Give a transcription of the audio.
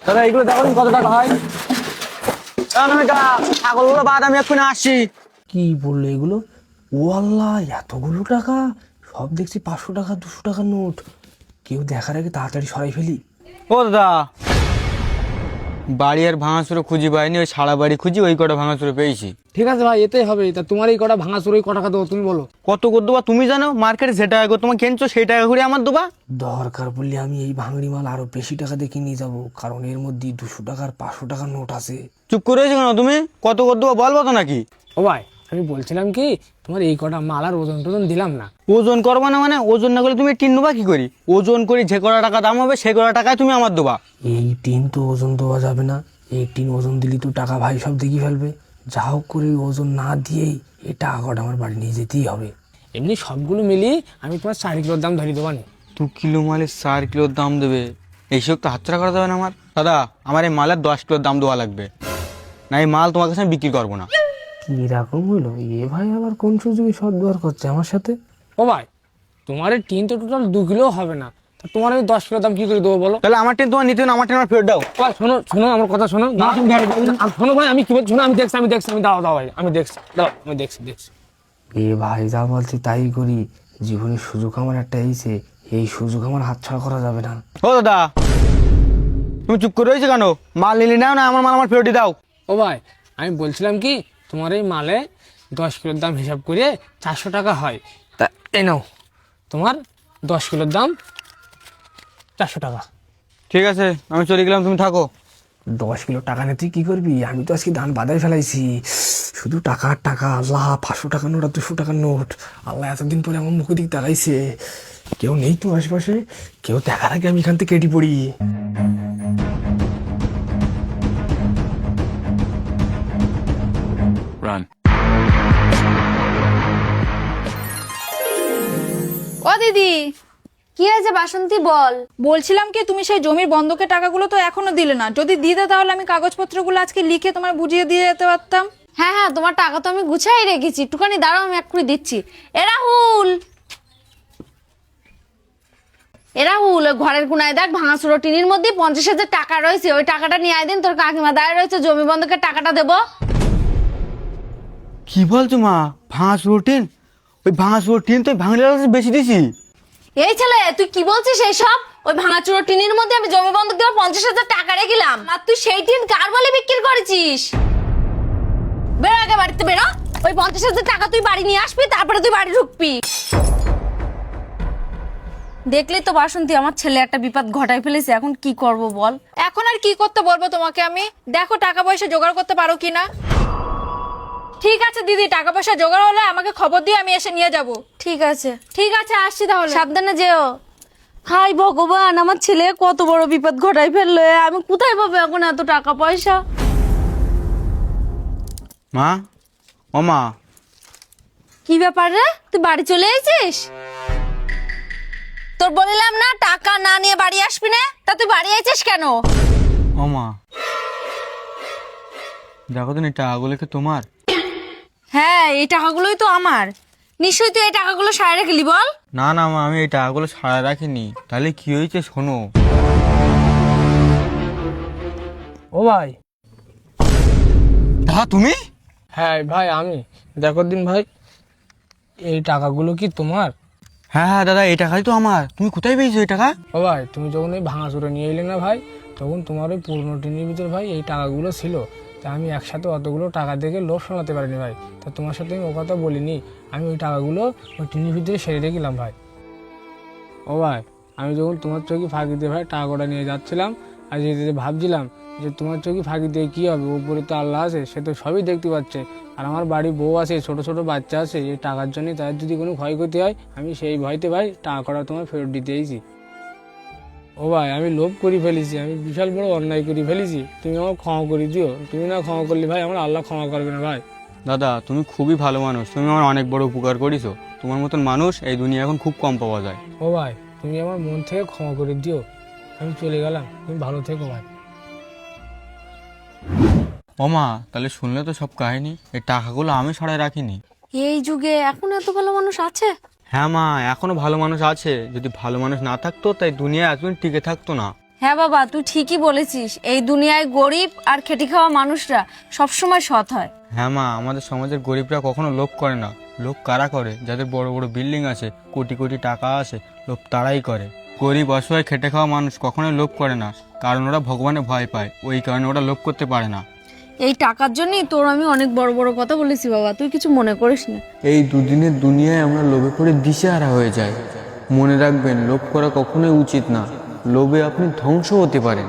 দাদা এগুলো দেখো কত টাকা হয়। ছাগলগুলো বাদ, আমি এক্ষুনি আসছি। কি বললো এগুলো? ও আল্লাহ, এতগুলো টাকা! সব দেখছি 500 টাকা 200 টাকার নোট। কেউ দেখার আগে তাড়াতাড়ি সরাই ফেলি। ও দাদা, বাড়ি আর ভাঙাচুরো খুঁজি পাইনি, ওই সারা বাড়ি খুঁজি, ওই কটা ভাঙাচুরো পেয়েছি। ঠিক আছে ভাই, এতেই হবে। তা তোমার এই কটা ভাঙা চুরোই ক টাকা দেবো তুমি বলো? কত করে দেবা তুমি জানো? মার্কেটে যে টাকা করে তোমার কিনছো সেই টাকা করে আমার দেবা। দরকার পড়লে আমি এই ভাঙড়ি মাল আরো বেশি টাকা দিয়ে কিনে যাবো, কারণ এর মধ্যে 200 টাকার 500 টাকার নোট আছে। চুপ করে রয়েছে কেন তুমি? কত করে দেবো বলবো তো নাকি? ও ভাই, আমি বলছিলাম কি, তোমার এই কটা মাল আর ওজন টোজন দিলাম না। ওজন করবো না মানে? ওজন না করলে তুমি টিন নেবা কি করি? ওজন করি, যে কটা টাকা দাম হবে সেই কটা টাকায় তুমি আমার দেবা। এই টিন তো ওজন দেওয়া যাবে না। এই টিন ওজন দিলি তো টাকা ভাই সব দেখি ফেলবে। যা হোক করে ওজন না দিয়েই এই টাকা কটা আমার বাড়ি নিয়ে যেতেই হবে। এমনি সবগুলো মিলিয়ে আমি তোমার 4 কিলোর দাম ধরিয়ে দেবো না। 2 কিলো মালের 4 কিলোর দাম দেবে? এইসব তো হাতছাড়া করা যাবে না আমার। দাদা, আমার এই মালের 10 কিলোর দাম দেওয়া লাগবে, না এই মাল তোমার কাছে আমি বিক্রি করবো না। কিরকম হলো এ ভাই, আবার কোন সুযোগে সদ্ব্যবহার করছে আমার সাথে? ও ভাই, তোমার এই টিন তো টোটাল 2 কিলো হবে না, তা তোমার আমি 10 কিলো দাম কি করে দেবো বলো? তাহলে আমার টিন তোমার নিতে না, আমার টিন আমার ফেরত দাও। ভাই শোনো শোনো, আমার কথা শোনো। শোনো ভাই, আমি কি বলছি শোনো, আমি দেখছি আমি দাও দাও ভাই, আমি দেখছি, দাও আমি দেখছি। এ ভাই, যা বলছি তাই করি। জীবনের সুযোগ আমার একটা এইছে, এই সুযোগ আমার হাতছাড়া করা যাবে না। ও দাদা, তুমি চুপ করে রয়েছে কেন? মাল নিলে নাও, না আমার মাল আমার ফেরত দাও। ও ভাই, আমি বলছিলাম কি, তোমার এই মালে 10 কিলোর দাম হিসাব করে 400 টাকা হয়। তা এই নাও, তোমার 10 কিলোর দাম 400 টাকা। ঠিক আছে, আমি চলে গেলাম, তুমি থাকো। 10 কিলো টাকা নিয়ে তুই কি করবি? আমি তো আজকে ধান বাদায় ফেলাইছি। শুধু টাকা আর টাকা। আল্লাহ, 500 টাকার নোট আর 200 টাকার নোট। আল্লাহ, এতদিন পরে আমার মুখের দিক তাকাইছে। কেউ নেই তো আশেপাশে? কেউ দেখার আগে আমি এখান থেকে কেটে পড়ি। ও দিদি, কি হয়েছে বাসন্তী বল। বলছিলাম কি, তুমি সেই জমির বন্ধকের টাকাগুলো তো এখনো দিলে না। যদি দিতে তাহলে আমি কাগজপত্রগুলো আজকে লিখে তোমার বুঝিয়ে দিয়ে যেতে পারতাম। হ্যাঁ হ্যাঁ, তোমার টাকা তো আমি গুছাই রেখেছি, একটুখানি দাঁড়াও, আমি এক্ষুনি দিচ্ছি। এ রাহুল, ওই ঘরের কোনায় দেখ, ভাঙাচুরো টিনের মধ্যে 50,000 টাকা রয়েছে, ওই টাকাটা নিয়ে আয় দিন। তোর কাকিমা দাঁড়িয়ে রয়েছে, জমি বন্ধকের টাকাটা দেবো। কি বলছো মা? ভাঙাচুরো টিন? ওই ভাঙাচুরো টিন তো ভাঙলে বেশি দিছি। এই ছেলে, তুই কি বলছিস এইসব? ওই ভাঙাচুরো টিনের মধ্যে আমি জমি বন্ধক দিয়ে 50,000 টাকা রেখেছিলাম, আর তুই সেই টিন কার বলে বিক্রি করেছিস? বেরো আগে বাড়িতে বেরো। ওই 50,000 টাকা তুই বাড়ি নিয়ে আসবি, তারপরে তুই বাড়ি ঢুকবি। দেখলি তো বাসন্তী, আমার ছেলে একটা বিপদ ঘটাই ফেলেছে, এখন কি করব বল? এখন আর কি করতে বলবো তোমাকে আমি? দেখো টাকা পয়সা জোগাড় করতে পারো কিনা। ঠিক আছে দিদি, টাকা পয়সা জোগাড় হলে আমাকে খবর দিয়ে আমি এসে নিয়ে যাব। ঠিক আছে, ঠিক আছে, আসছি তাহলে। সাবধানে যেও। হাই ভগবান, আমার ছেলে কত বড় বিপদ ঘটাই ফেললো। আমি কোথায় পাবো এখন এত টাকা পয়সা? মা, ও মা। কি ব্যাপার রে, তুই বাড়ি চলে এসেছিস? তোর বলিলাম না টাকা না নিয়ে বাড়ি আসবি না, তা তুই বাড়ি আছিস কেন? ও মা, দেখো তো এই টাকাগুলো কি তোমার? হ্যাঁ, এই টাকাগুলোই তো আমার। নিশ্চয়ই তুই এই টাকাগুলো সারা রেখেলি বল। না না মা, আমি এই টাকাগুলো সারা রাখিনি। তাহলে কি হয়েছে শোনো। ও ভাই। দাদা তুমি? হ্যাঁ ভাই, আমি। দেখো দিন ভাই, এই টাকাগুলো কি তোমার? হ্যাঁ হ্যাঁ দাদা, এই টাকাই তো আমার। তুমি কোথায় পেয়েছো এই টাকা? ও ভাই, তুমি যখন এই ভাঙাচুরো নিয়ে এলে না ভাই, তখন তোমার ওই পুরনো টিনের ভিতর ভাই এই টাকাগুলো ছিল। তা আমি একসাথে অতগুলো টাকা দেখে লোভ সামলাতে পারিনি ভাই। তা তোমার সাথে আমি ও কথা বলিনি। আমি ওই টাকাগুলো ওই টিনের ভিতরে সেরে রেখেছিলাম ভাই। ও ভাই, আমি যখন তোমার চোখে ফাঁকি দিয়ে ভাই টাকাটা নিয়ে যাচ্ছিলাম, আর যেতে ভাবছিলাম যে তোমার চোখে ফাঁকি দিয়ে কী হবে, উপরে তো আল্লাহ আছে, সে তো সবই দেখতে পাচ্ছে। আর আমার বাড়ি বউ আছে, ছোট ছোট বাচ্চা আছে, এই টাকার জন্য তাদের যদি কোনো ক্ষয়ক্ষতি হয়, আমি সেই ভয়তে ভাই টাকাটা তোমার ফেরত দিতে এসেছি। ও ভাই, আমি লোভ করে ফেলেছি, আমি বিশাল বড় অন্যায় করে ফেলেছি। তুমি আমার ক্ষমা করে দিও। তুমি না ক্ষমা করলে ভাই আমার আল্লাহ ক্ষমা করবে না ভাই। দাদা, তুমি খুবই ভালো মানুষ, তুমি আমার অনেক বড় উপকার করেছো। তোমার মতন মানুষ এই দুনিয়া এখন খুব কম পাওয়া যায়। ও ভাই, তুমি আমার মন থেকে ক্ষমা করে দিও। আমি চলে গেলাম, তুমি ভালো থেকো ভাই। ও মা, তাহলে শুনলে তো সব কাহিনী। এই টাকাগুলো আমি ছাড়াই রাখিনি। এই যুগে এখন এত ভালো মানুষ আছে? হ্যাঁ মা, এখনো ভালো মানুষ আছে। যদি ভালো মানুষ না থাকতো তাই দুনিয়া এতদিন টিকে থাকতো না। হ্যাঁ বাবা, তুই ঠিকই বলেছিস। এই দুনিয়ায় গরিব আর খেটে খাওয়া মানুষরা সবসময় সৎ হয়। হ্যাঁ মা, আমাদের সমাজের গরিবরা কখনো লোভ করে না। লোভ কারা করে? যাদের বড় বড় বিল্ডিং আছে, কোটি কোটি টাকা আছে, লোভ তারাই করে। গরিব অসহায় খেটে খাওয়া মানুষ কখনোই লোভ করে না, কারণ ওরা ভগবানের ভয় পায়। ওই কারণে ওরা লোভ করতে পারে না। এই টাকার জন্যই তোর আমি অনেক বড় বড় কথা বলেছি বাবা, তুই কিছু মনে করিস না। এই দুদিনের দুনিয়ায় আমরা লোভে পড়ে দিশেহারা হয়ে যাই। মনে রাখবেন, লোভ করা কখনোই উচিত না। লোভে আপনি ধ্বংস হতে পারেন।